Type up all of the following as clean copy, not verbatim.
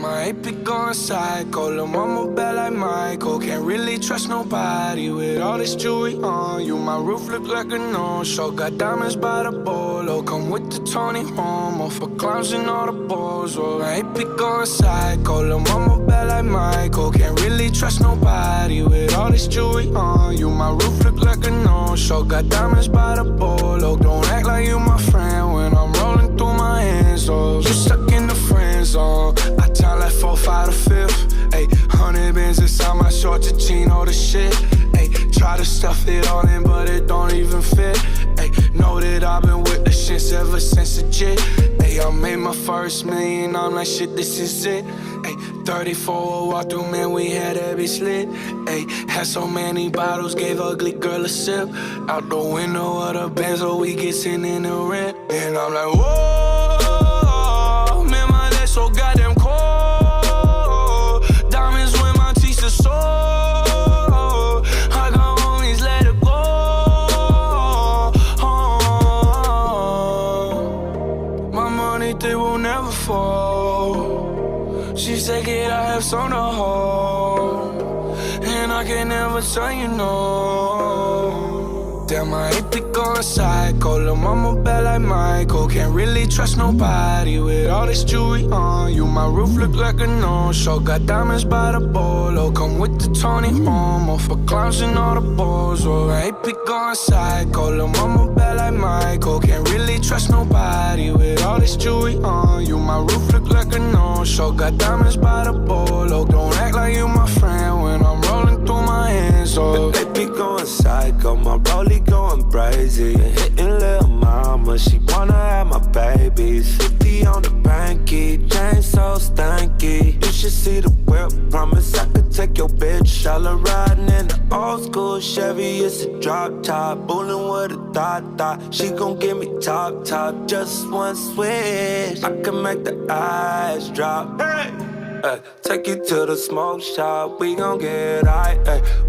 Damn, I ain't be going psycho. Lil' mama bad like Michael. Can't really trust nobody with all this jewelry on you. My roof look like a no-show. Got diamonds by the bolo. Come with the Tony Romo for clowns and all the balls. Oh, I ain't be going psycho. Lil' mama bad like Michael. Can't really trust nobody with all this jewelry on you. My roof look like a no-show. Got diamonds by the bolo. Don't act like you my friend when I'm rolling through my hands. Oh, you stuck in the friend zone. I tell like 4, 5 to 5th. Ayy, 100 bands inside my shorts, a chino the shit. Ayy, try to stuff it all in, but it don't even fit. Ayy, know that I've been with the shits ever since the jit. Ayy, I made my first million, I'm like shit, this is it. Ayy, 34 walk through, man, we had every slit. Ayy, had so many bottles, gave ugly girl a sip. Out the window of the Benz, so we get sitting in the rent. And I'm like, whoa, man, my legs so goddamn cold. Diamonds when my teeth are sore. I got homies, let it go. My money, they will never fall. She said, kid, I have some to hold, and I can never tell you no. Damn, I ain't be going psycho. Lil' mama bad like Michael. Can't really trust nobody with all this jewelry on you. My roof look like a no-show. Got diamonds by the bolo. Come with the Tony Romo for clowns and all the balls. Oh, I ain't be going psycho. Lil' mama bad like Michael. Can't really trust nobody with all this jewelry on you. My roof look like a no-show. Got diamonds by the bolo. Don't act like you my friend when I'm rolling through my hands. Oh, they be going psycho. My rollie going crazy. Hitting lil' mama, she wanna have my babies. 50 on the banky, chain so stanky. You should see the whip, promise I could take your bitch. All her riding in the old school Chevy, it's a drop top. Bullin' with a thought. She gon' give me top, just one switch. I can make the eyes drop. Hey! Take you to the smoke shop, we gon' get high,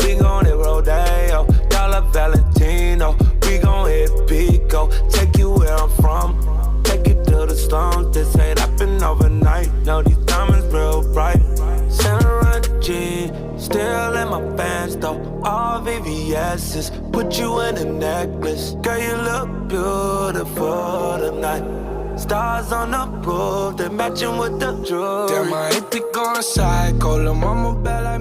we gon' hit Rodeo, Dollar Valentino, we gon' hit Pico, take you where I'm from, take you to the stones, this ain't happen overnight, know these diamonds real bright, Saint Jean, still in my pants though, all VVS's, put you in a necklace, girl you look beautiful tonight. Stars on the roof, they matching with the jewelry. Damn, I ain't be going psycho. Lil' mama bad like